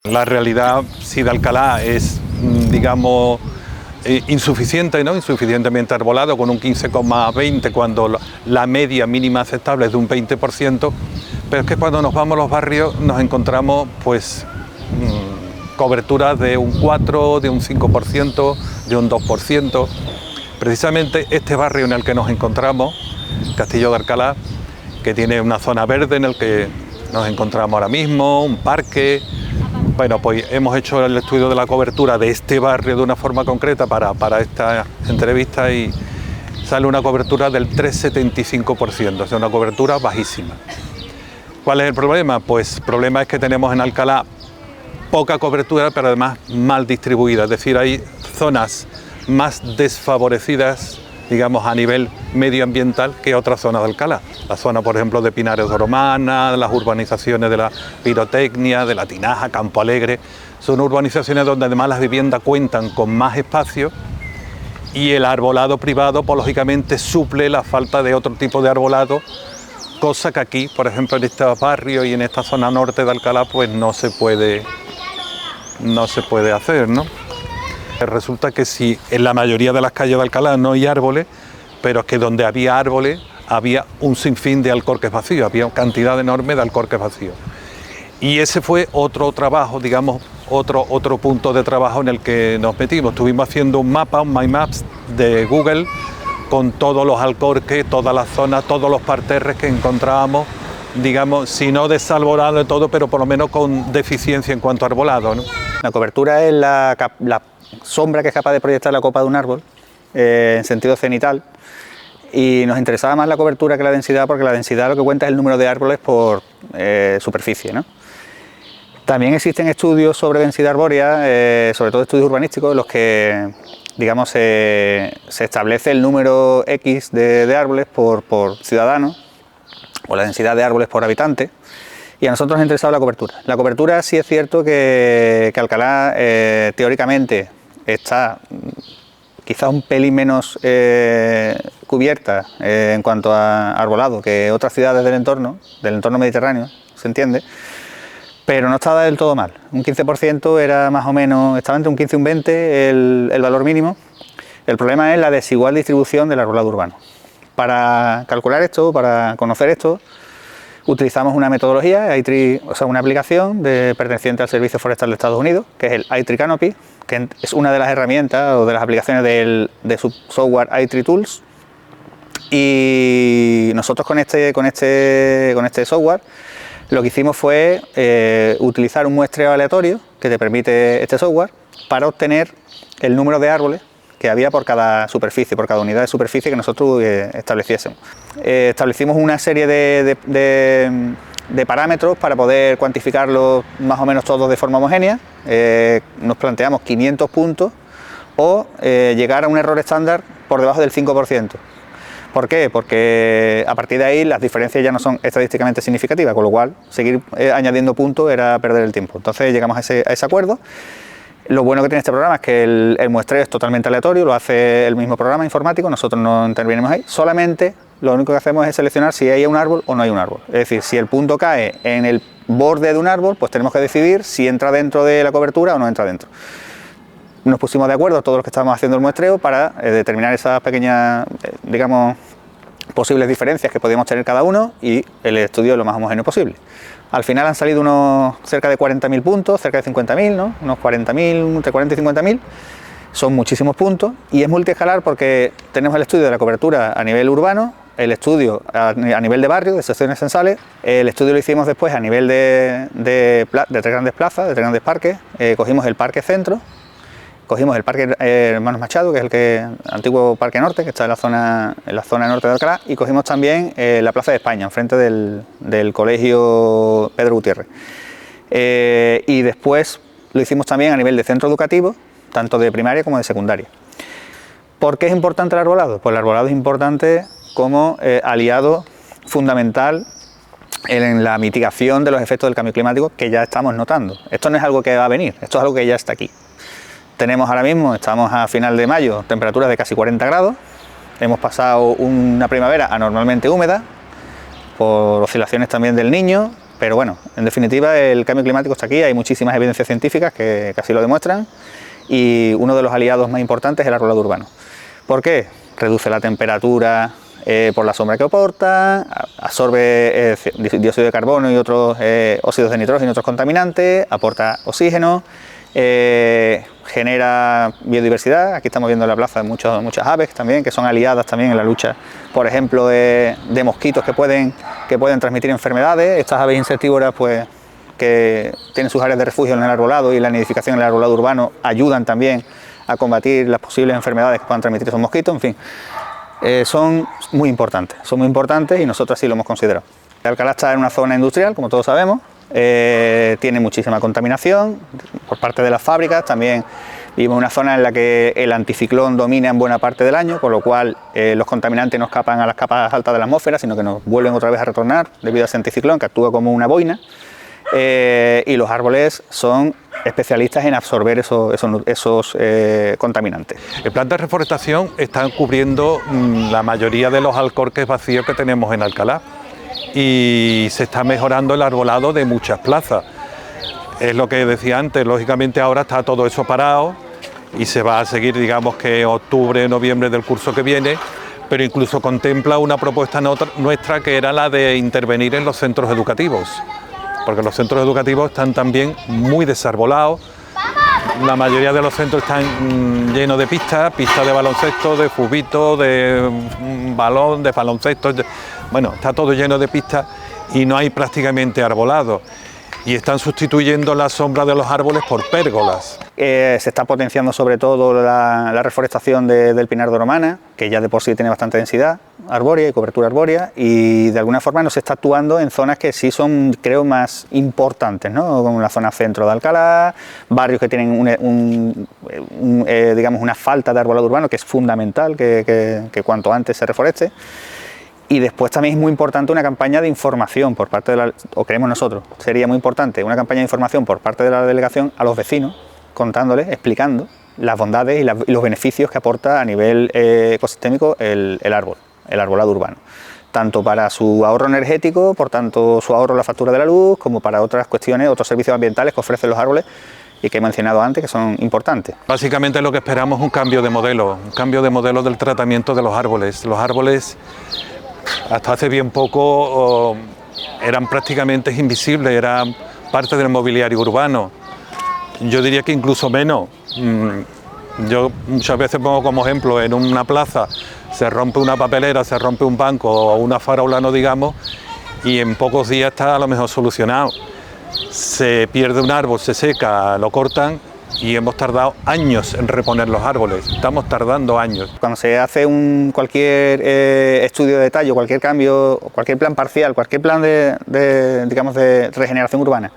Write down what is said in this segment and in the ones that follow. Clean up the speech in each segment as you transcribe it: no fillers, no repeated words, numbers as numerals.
La realidad, sí, de Alcalá es, digamos, insuficiente, ¿no? Insuficientemente arbolado, con un 15,20 cuando la media mínima aceptable es de un 20%, pero es que cuando nos vamos a los barrios nos encontramos pues coberturas de un 4, de un 5%, de un 2%. Precisamente este barrio en el que nos encontramos, Castillo de Alcalá, que tiene una zona verde en el que nos encontramos ahora mismo, un parque. Bueno, pues hemos hecho el estudio de la cobertura de este barrio de una forma concreta para esta entrevista y sale una cobertura del 3,75%, o sea, una cobertura bajísima. ¿Cuál es el problema? Pues el problema es que tenemos en Alcalá poca cobertura, pero además mal distribuida, es decir, hay zonas más desfavorecidas, digamos, a nivel medioambiental que otras zonas de Alcalá. La zona, por ejemplo, de Pinares de Romana, las urbanizaciones de la Pirotecnia, de la Tinaja, Campo Alegre, son urbanizaciones donde además las viviendas cuentan con más espacio y el arbolado privado, pues lógicamente suple la falta de otro tipo de arbolado, cosa que aquí, por ejemplo, en este barrio y en esta zona norte de Alcalá, pues no se puede hacer, ¿no? Resulta que si en la mayoría de las calles de Alcalá no hay árboles, pero es que donde había árboles había un sinfín de alcorques vacíos, había una cantidad enorme de alcorques vacíos. Y ese fue otro trabajo, digamos, otro punto de trabajo en el que nos metimos. Estuvimos haciendo un mapa, un My Maps de Google, con todos los alcorques, todas las zonas, todos los parterres que encontrábamos, digamos, si no desarbolado de todo, pero por lo menos con deficiencia en cuanto a arbolado, ¿no? La cobertura es la sombra que es capaz de proyectar la copa de un árbol en sentido cenital, y nos interesaba más la cobertura que la densidad, porque la densidad lo que cuenta es el número de árboles por superficie, ¿no? También existen estudios sobre densidad arbórea, sobre todo estudios urbanísticos, en los que, digamos, se establece el número X de árboles por ciudadano, o la densidad de árboles por habitante, y a nosotros nos interesaba la cobertura. La cobertura sí es cierto que Alcalá teóricamente está quizá un pelín menos cubierta en cuanto a arbolado que otras ciudades del entorno mediterráneo, se entiende, pero no estaba del todo mal. Un 15% era más o menos, estaba entre un 15 y un 20 el valor mínimo. El problema es la desigual distribución del arbolado urbano. Para calcular esto, para conocer esto, utilizamos una metodología, una aplicación perteneciente al Servicio Forestal de Estados Unidos, que es el iTree Canopy, que es una de las herramientas o de las aplicaciones de su software iTree Tools. Y nosotros con este software lo que hicimos fue utilizar un muestreo aleatorio que te permite este software para obtener el número de árboles que había por cada superficie, por cada unidad de superficie que nosotros estableciésemos. Establecimos una serie de parámetros para poder cuantificarlos más o menos todos de forma homogénea. Nos planteamos 500 puntos o llegar a un error estándar por debajo del 5%. ¿Por qué? Porque a partir de ahí las diferencias ya no son estadísticamente significativas, con lo cual seguir añadiendo puntos era perder el tiempo. Entonces llegamos a ese acuerdo. Lo bueno que tiene este programa es que el muestreo es totalmente aleatorio, lo hace el mismo programa informático, nosotros no intervenimos ahí, solamente lo único que hacemos es seleccionar si hay un árbol o no hay un árbol. Es decir, si el punto cae en el borde de un árbol, pues tenemos que decidir si entra dentro de la cobertura o no entra dentro. Nos pusimos de acuerdo todos los que estábamos haciendo el muestreo para determinar esas pequeñas, digamos, posibles diferencias que podíamos tener cada uno y el estudio lo más homogéneo posible. Al final han salido cerca de 40.000 puntos, cerca de 50.000, ¿no? Unos 40.000, entre 40 y 50.000. Son muchísimos puntos y es multiescalar porque tenemos el estudio de la cobertura a nivel urbano, el estudio a nivel de barrio, de secciones censales, el estudio lo hicimos después a nivel de tres grandes plazas, de tres grandes parques. Cogimos el Parque Centro, cogimos el Parque Hermanos Machado, que es el antiguo Parque Norte, que está en la zona norte de Alcalá, y cogimos también la Plaza de España, enfrente del Colegio Pedro Gutiérrez. Y después lo hicimos también a nivel de centro educativo, tanto de primaria como de secundaria. ¿Por qué es importante el arbolado? Pues el arbolado es importante como aliado fundamental en la mitigación de los efectos del cambio climático que ya estamos notando. Esto no es algo que va a venir, esto es algo que ya está aquí. Tenemos ahora mismo, estamos a final de mayo, temperaturas de casi 40 grados, hemos pasado una primavera anormalmente húmeda, por oscilaciones también del Niño, pero bueno, en definitiva el cambio climático está aquí, hay muchísimas evidencias científicas que así lo demuestran, y uno de los aliados más importantes es el arbolado urbano. ¿Por qué? Reduce la temperatura por la sombra que aporta, absorbe dióxido de carbono y otros óxidos de nitrógeno y otros contaminantes, aporta oxígeno, genera biodiversidad. Aquí estamos viendo en la plaza muchas aves también, que son aliadas también en la lucha, por ejemplo, de mosquitos que pueden transmitir enfermedades. Estas aves insectívoras, pues, que tienen sus áreas de refugio en el arbolado y la nidificación en el arbolado urbano, ayudan también a combatir las posibles enfermedades que puedan transmitir esos mosquitos. En fin, son muy importantes y nosotros así lo hemos considerado. Alcalá está en una zona industrial, como todos sabemos, tiene muchísima contaminación por parte de las fábricas, también vivimos en una zona en la que el anticiclón domina en buena parte del año, con lo cual los contaminantes no escapan a las capas altas de la atmósfera, sino que nos vuelven otra vez a retornar debido a ese anticiclón que actúa como una boina, y los árboles son especialistas en absorber esos contaminantes. El plan de reforestación está cubriendo la mayoría de los alcorques vacíos que tenemos en Alcalá, y se está mejorando el arbolado de muchas plazas. Es lo que decía antes, lógicamente ahora está todo eso parado y se va a seguir, digamos que octubre, noviembre del curso que viene, pero incluso contempla una propuesta nuestra, que era la de intervenir en los centros educativos, porque los centros educativos están también muy desarbolados. La mayoría de los centros están llenos de pistas de baloncesto, de fubito, de balón, de baloncesto. Bueno, está todo lleno de pistas y no hay prácticamente arbolado. Y están sustituyendo la sombra de los árboles por pérgolas. Se está potenciando sobre todo la reforestación del pinar de Oromana, que ya de por sí tiene bastante densidad arbórea y cobertura arbórea, y de alguna forma no se está actuando en zonas que sí son, creo, más importantes, ¿no? Como la zona centro de Alcalá, barrios que tienen digamos, una falta de arbolado urbano, que es fundamental que cuanto antes se reforeste. Y después también es muy importante una campaña de información por parte o creemos nosotros, sería muy importante una campaña de información por parte de la delegación a los vecinos, contándoles, explicando las bondades y los beneficios que aporta a nivel ecosistémico el arbolado urbano, tanto para su ahorro energético, por tanto su ahorro en la factura de la luz, como para otras cuestiones, otros servicios ambientales que ofrecen los árboles y que he mencionado antes, que son importantes. Básicamente lo que esperamos es un cambio de modelo del tratamiento de los árboles. Los árboles hasta hace bien poco eran prácticamente invisibles, eran parte del mobiliario urbano. Yo diría que incluso menos. Yo muchas veces pongo como ejemplo, en una plaza se rompe una papelera, se rompe un banco o una farola, no digamos, y en pocos días está a lo mejor solucionado. Se pierde un árbol, se seca, lo cortan, y hemos tardado años en reponer los árboles, estamos tardando años. Cuando se hace cualquier estudio de detalle, cualquier cambio, cualquier plan parcial, cualquier plan digamos, de regeneración urbana,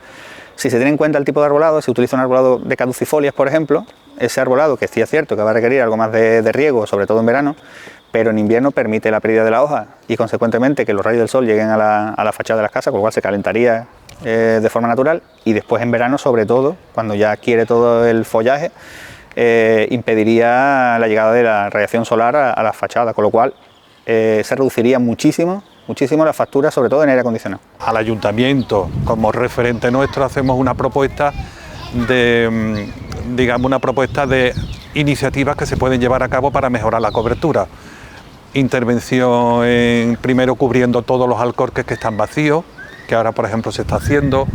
si se tiene en cuenta el tipo de arbolado, se utiliza un arbolado de caducifolias, por ejemplo, ese arbolado, que sí es cierto que va a requerir algo más de riego, sobre todo en verano, pero en invierno permite la pérdida de la hoja y consecuentemente que los rayos del sol lleguen a la fachada de las casas, con lo cual se calentaría de forma natural, y después en verano, sobre todo, cuando ya adquiere todo el follaje, impediría la llegada de la radiación solar a las fachadas, con lo cual se reduciría muchísimo la factura, sobre todo en aire acondicionado. Al ayuntamiento, como referente nuestro, hacemos una propuesta de iniciativas que se pueden llevar a cabo para mejorar la cobertura. Intervención primero cubriendo todos los alcorques que están vacíos, que ahora por ejemplo se está haciendo,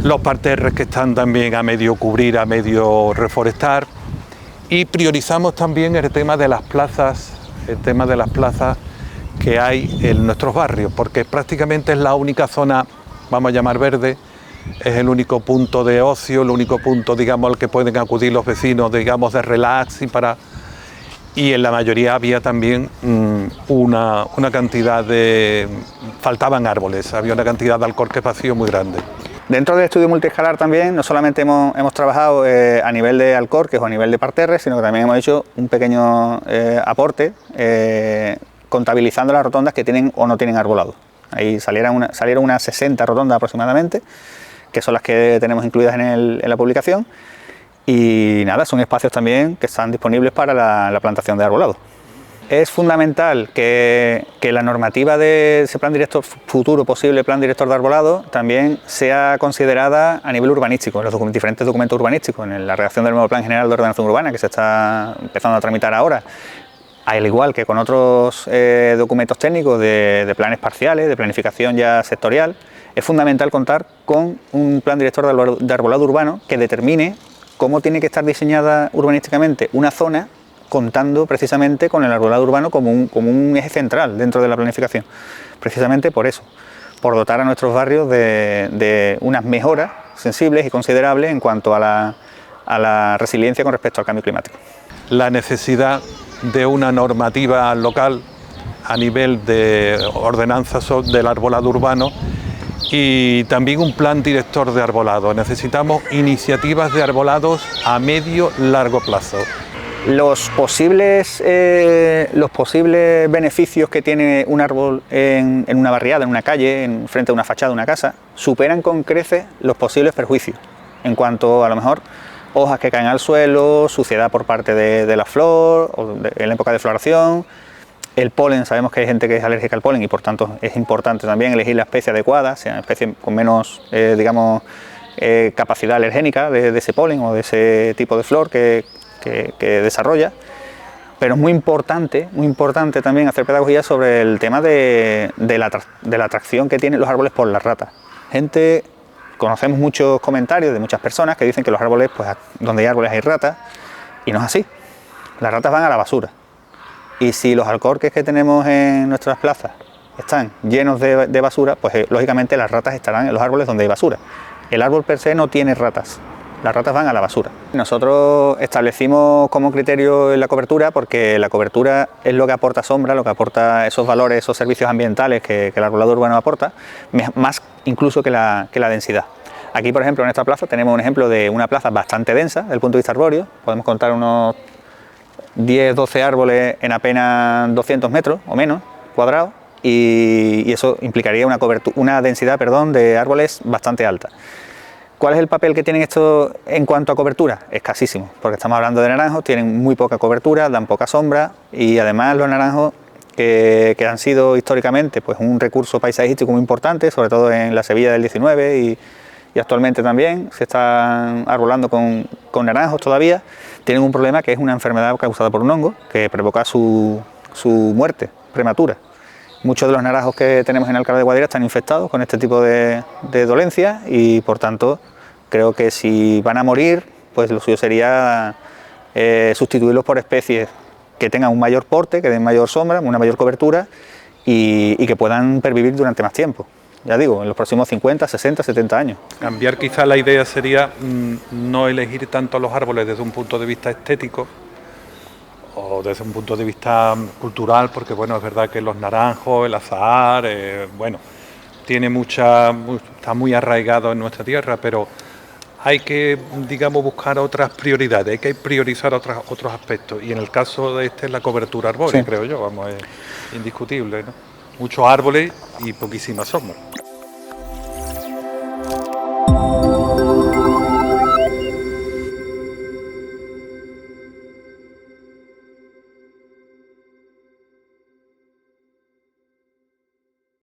los parterres que están también a medio cubrir, a medio reforestar, y priorizamos también el tema de las plazas que hay en nuestros barrios, porque prácticamente es la única zona, vamos a llamar verde, es el único punto de ocio, el único punto, digamos, al que pueden acudir los vecinos, digamos, de relax y en la mayoría había también una cantidad faltaban árboles, había una cantidad de alcorques vacíos muy grande. Dentro del estudio multiescalar también, no solamente hemos trabajado a nivel de alcorques o a nivel de parterres, sino que también hemos hecho un pequeño aporte contabilizando las rotondas que tienen o no tienen arbolado. Ahí salieron unas 60 rotondas aproximadamente, que son las que tenemos incluidas en la publicación, y nada, son espacios también que están disponibles para la plantación de arbolado. Es fundamental que la normativa de ese plan director, futuro posible plan director de arbolado, también sea considerada a nivel urbanístico, en los diferentes documentos urbanísticos, en la redacción del nuevo Plan General de Ordenación Urbana, que se está empezando a tramitar ahora, al igual que con otros documentos técnicos de planes parciales, de planificación ya sectorial. Es fundamental contar con un plan director de arbolado urbano que determine cómo tiene que estar diseñada urbanísticamente una zona, contando precisamente con el arbolado urbano como un eje central dentro de la planificación. Precisamente por eso, por dotar a nuestros barrios de unas mejoras sensibles y considerables en cuanto a la resiliencia con respecto al cambio climático. La necesidad de una normativa local a nivel de ordenanzas del arbolado urbano y también un plan director de arbolado. Necesitamos iniciativas de arbolados a medio largo plazo. Los posibles beneficios que tiene un árbol en una barriada, en una calle, frente a una fachada de una casa, superan con creces los posibles perjuicios, en cuanto a lo mejor hojas que caen al suelo, suciedad por parte de la flor, en la época de floración, el polen. Sabemos que hay gente que es alérgica al polen y por tanto es importante también elegir la especie adecuada, sea especie con menos, capacidad alergénica de ese polen o de ese tipo de flor que desarrolla. Pero es muy importante también hacer pedagogía sobre el tema de la atracción que tienen los árboles por las ratas. Conocemos muchos comentarios de muchas personas que dicen que los árboles, pues donde hay árboles hay ratas, y no es así. Las ratas van a la basura. Y si los alcorques que tenemos en nuestras plazas están llenos de basura, pues lógicamente las ratas estarán en los árboles donde hay basura. El árbol per se no tiene ratas. Las ratas van a la basura. Nosotros establecimos como criterio la cobertura porque la cobertura es lo que aporta sombra, lo que aporta esos valores, esos servicios ambientales que el arbolado urbano aporta, más incluso que la densidad. Aquí, por ejemplo, en esta plaza tenemos un ejemplo de una plaza bastante densa desde el punto de vista arbóreo. Podemos contar unos 10-12 árboles en apenas 200 metros o menos cuadrados y eso implicaría una densidad de árboles bastante alta. ¿Cuál es el papel que tienen estos en cuanto a cobertura? Escasísimo, porque estamos hablando de naranjos, tienen muy poca cobertura, dan poca sombra y además los naranjos que han sido históricamente pues un recurso paisajístico muy importante, sobre todo en la Sevilla del 19 y actualmente también se están arbolando con naranjos todavía, tienen un problema que es una enfermedad causada por un hongo que provoca su muerte prematura. Muchos de los naranjos que tenemos en Alcalá de Guadaira están infectados con este tipo de dolencias y por tanto creo que si van a morir, pues lo suyo sería sustituirlos por especies que tengan un mayor porte, que den mayor sombra, una mayor cobertura y que puedan pervivir durante más tiempo. Ya digo, en los próximos 50, 60, 70 años. Cambiar quizá la idea sería no elegir tanto los árboles desde un punto de vista estético o desde un punto de vista cultural, porque bueno, es verdad que los naranjos, el azahar, está muy arraigado en nuestra tierra, pero hay que, digamos, buscar otras prioridades, hay que priorizar otros aspectos, y en el caso de la cobertura arbórea, sí. Creo yo, es indiscutible, ¿no? Muchos árboles y poquísima sombra.